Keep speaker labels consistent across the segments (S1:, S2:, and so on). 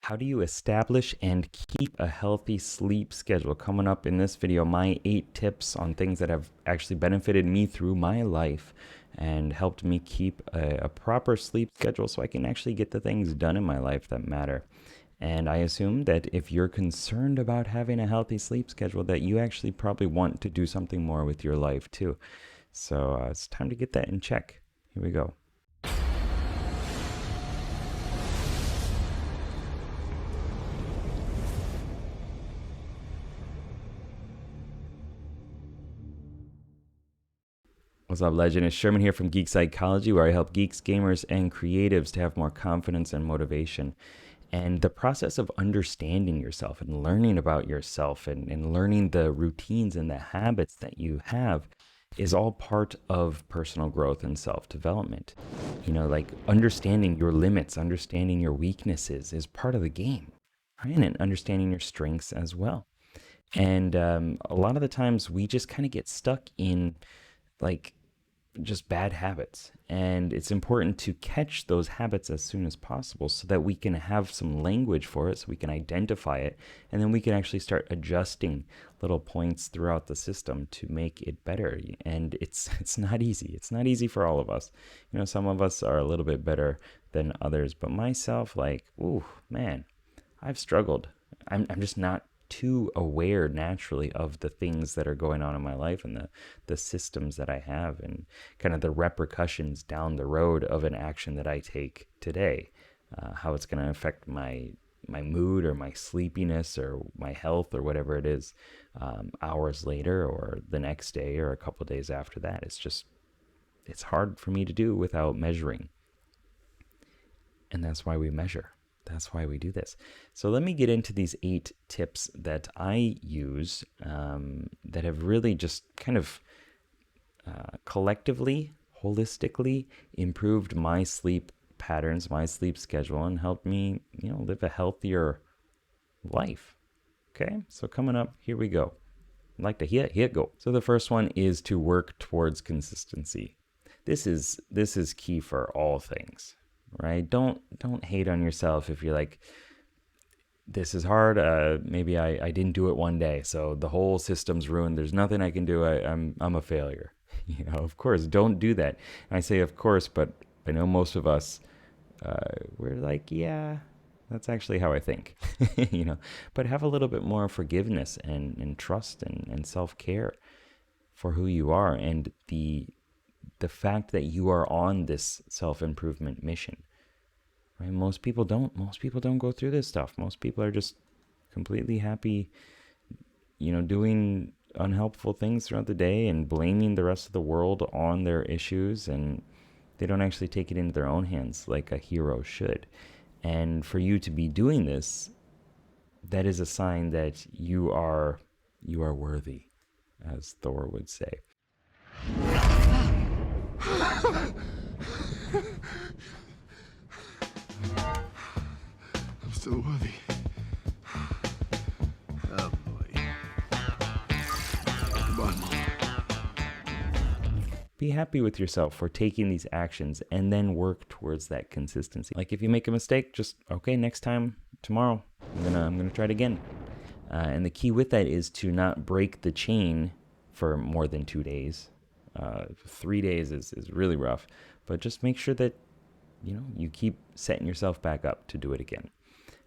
S1: How do you establish and keep a healthy sleep schedule? Coming up in this video, my 8 tips on things that have actually benefited me through my life and helped me keep a proper sleep schedule so I can actually get the things done in my life that matter. And I assume that if you're concerned about having a healthy sleep schedule, that you actually probably want to do something more with your life too. So it's time to get that in check. Here we go. What's up, legend? It's Sherman here from Geek Psychology, where I help geeks, gamers, and creatives to have more confidence and motivation. And the process of understanding yourself and learning about yourself and learning the routines and the habits that you have is all part of personal growth and self-development. Like understanding your limits, understanding your weaknesses is part of the game, right? And understanding your strengths as well. And a lot of the times we just kind of get stuck in like just bad habits. And it's important to catch those habits as soon as possible so that we can have some language for it, so we can identify it, and then we can actually start adjusting little points throughout the system to make it better. And it's not easy. It's not easy for all of us. Some of us are a little bit better than others, but myself, ooh, man, I've struggled. I'm just not too aware naturally of the things that are going on in my life and the systems that I have and kind of the repercussions down the road of an action that I take today, how it's going to affect my mood or my sleepiness or my health or whatever it is, hours later or the next day or a couple of days after that. It's hard for me to do without measuring. And that's why we measure. That's why we do this. So let me get into these 8 tips that I use that have really just kind of collectively, holistically improved my sleep patterns, my sleep schedule, and helped me, live a healthier life. Okay, so coming up, here we go. I'd like to hear it go. So the first one is to work towards consistency. This is key for all things. Right? Don't hate on yourself if you're like, this is hard. Maybe I didn't do it one day, so the whole system's ruined. There's nothing I can do. I'm a failure. Of course, don't do that. And I say of course, but I know most of us, we're like, yeah, that's actually how I think. But have a little bit more forgiveness and trust and self-care for who you are and the fact that you are on this self-improvement mission, right? Most people don't go through this stuff. Most people are just completely happy, doing unhelpful things throughout the day and blaming the rest of the world on their issues, and they don't actually take it into their own hands like a hero should. And for you to be doing this, that is a sign that you are worthy, as Thor would say.
S2: I'm still worthy. Oh boy. Come on, Mom.
S1: Be happy with yourself for taking these actions and then work towards that consistency. Like if you make a mistake, just okay, next time, tomorrow, I'm gonna try it again. And the key with that is to not break the chain for more than 2 days. 3 days is really rough, but just make sure that you keep setting yourself back up to do it again.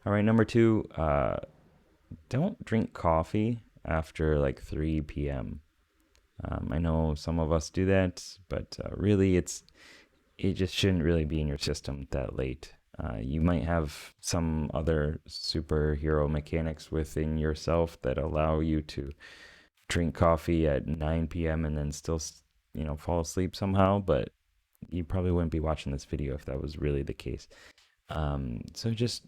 S1: All right, number 2, don't drink coffee after 3 p.m. I know some of us do that, but really it just shouldn't really be in your system that late. You might have some other superhero mechanics within yourself that allow you to drink coffee at 9 p.m. and then still, fall asleep somehow, but you probably wouldn't be watching this video if that was really the case. So just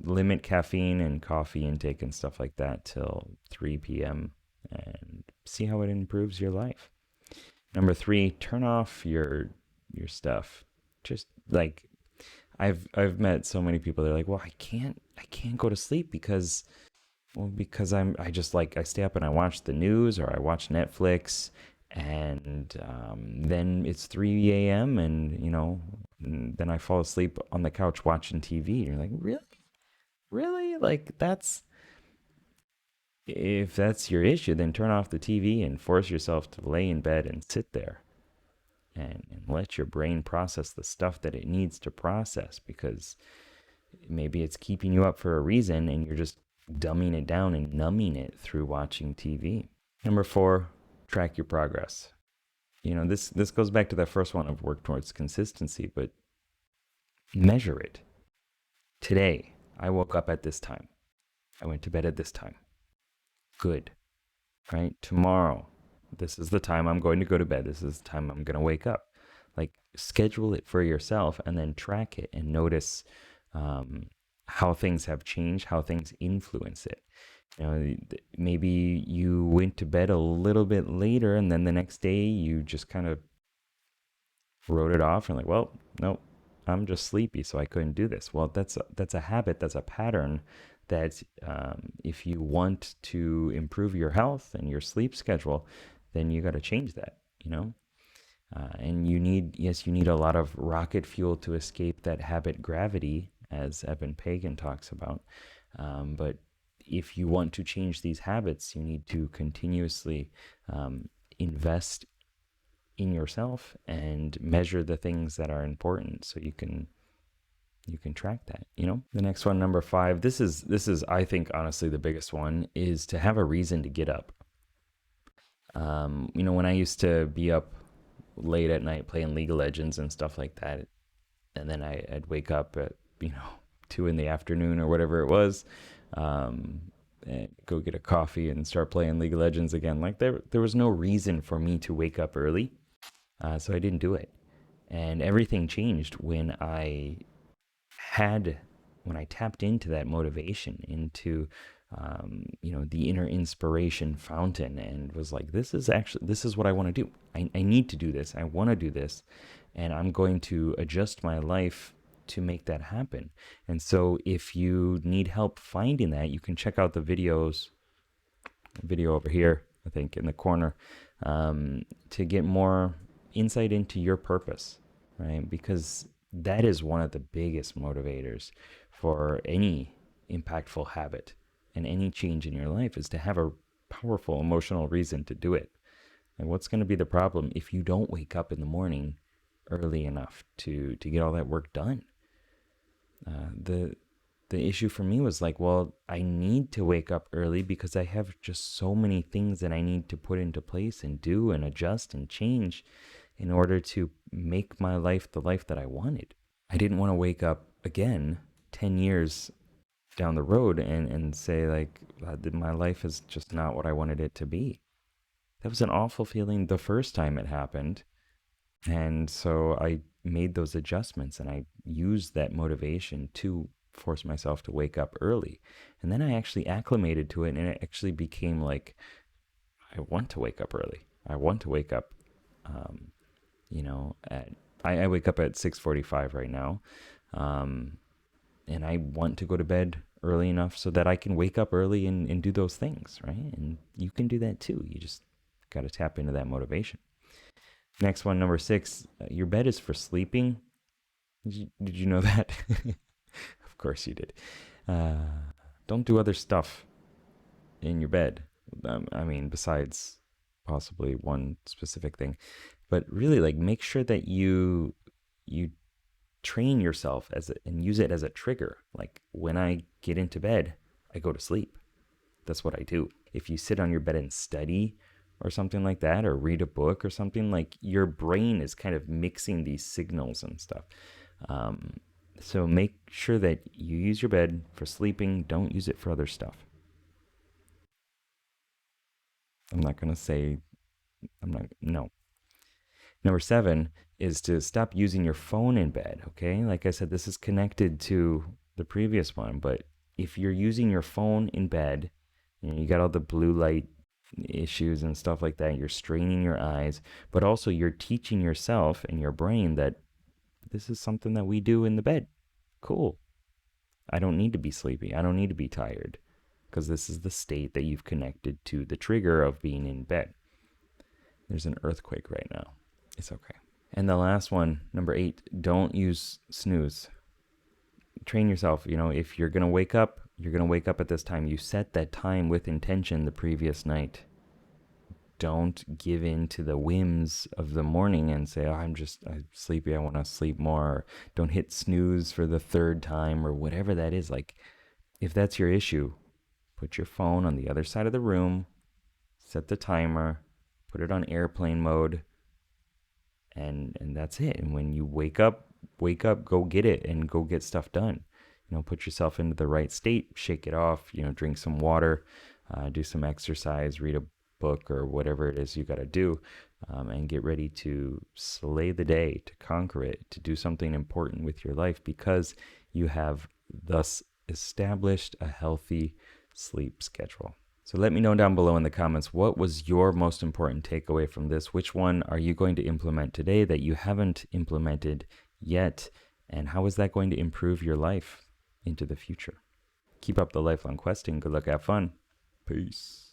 S1: limit caffeine and coffee intake and stuff like that till 3 p.m. and see how it improves your life. Number 3, turn off your stuff. Just I've met so many people. They're like, well, I can't go to sleep because I stay up and I watch the news or I watch Netflix, and then it's 3 a.m. and then I fall asleep on the couch watching TV. You're like, really? Really? Like, if that's your issue, then turn off the TV and force yourself to lay in bed and sit there and let your brain process the stuff that it needs to process, because maybe it's keeping you up for a reason and you're just dumbing it down and numbing it through watching TV. Number 4, track your progress. This goes back to that first one of work towards consistency, but measure it. Today, I woke up at this time. I went to bed at this time. Good, right? Tomorrow, this is the time I'm going to go to bed. This is the time I'm going to wake up. Like, schedule it for yourself and then track it and notice how things have changed, how things influence it. Maybe you went to bed a little bit later and then the next day you just kind of wrote it off and like, well, no, I'm just sleepy, so I couldn't do this. Well, that's a habit, that's a pattern that if you want to improve your health and your sleep schedule, then you got to change that, and you need a lot of rocket fuel to escape that habit gravity, as Eben Pagan talks about. But if you want to change these habits, you need to continuously invest in yourself and measure the things that are important, so you can track that. The next one, number 5, this is I think honestly the biggest one, is to have a reason to get up. When I used to be up late at night playing League of Legends and stuff like that, and then I'd wake up at 2 in the afternoon or whatever it was, and go get a coffee and start playing League of Legends again. Like, there was no reason for me to wake up early, so I didn't do it. And everything changed when I tapped into that motivation, into the inner inspiration fountain, and was like, this is what I want to do. I need to do this. I want to do this, and I'm going to adjust my life to make that happen. And so if you need help finding that, you can check out the video over here, I think in the corner, to get more insight into your purpose, right? Because that is one of the biggest motivators for any impactful habit and any change in your life, is to have a powerful emotional reason to do it. And what's going to be the problem if you don't wake up in the morning early enough to get all that work done? The issue for me was like, well, I need to wake up early because I have just so many things that I need to put into place and do and adjust and change in order to make my life the life that I wanted. I didn't want to wake up again 10 years down the road and say like, my life is just not what I wanted it to be. That was an awful feeling the first time it happened. And so I made those adjustments and I used that motivation to force myself to wake up early. And then I actually acclimated to it, and it actually became like, I want to wake up early. I want to wake up, I wake up at 6:45 right now. And I want to go to bed early enough so that I can wake up early and do those things, right? And you can do that too. You just got to tap into that motivation. Next one, number 6, your bed is for sleeping. Did you know that? Of course you did. Don't do other stuff in your bed. Besides possibly one specific thing. But really, like, make sure that you train yourself and use it as a trigger. Like, when I get into bed, I go to sleep. That's what I do. If you sit on your bed and study or something like that, or read a book or something, like, your brain is kind of mixing these signals and stuff. So make sure that you use your bed for sleeping. Don't use it for other stuff. No. Number 7 is to stop using your phone in bed, okay? Like I said, this is connected to the previous one, but if you're using your phone in bed, you got all the blue light issues and stuff like that, you're straining your eyes, but also you're teaching yourself and your brain that this is something that we do in the bed. Cool. I don't need to be sleepy. I don't need to be tired, because this is the state that you've connected to the trigger of being in bed. There's an earthquake right now. It's okay. And the last one, number 8, don't use snooze. train yourself. If you're going to wake up, you're going to wake up at this time. You set that time with intention the previous night. Don't give in to the whims of the morning and say, oh, I'm sleepy, I want to sleep more. Don't hit snooze for the third time or whatever that is. Like, if that's your issue, put your phone on the other side of the room, set the timer, put it on airplane mode, and that's it. And when you wake up, go get it and go get stuff done. Put yourself into the right state, shake it off, drink some water, do some exercise, read a book or whatever it is you got to do, and get ready to slay the day, to conquer it, to do something important with your life, because you have thus established a healthy sleep schedule. So let me know down below in the comments, what was your most important takeaway from this? Which one are you going to implement today that you haven't implemented yet? And how is that going to improve your life into the future? Keep up the lifelong questing. Good luck, have fun. Peace.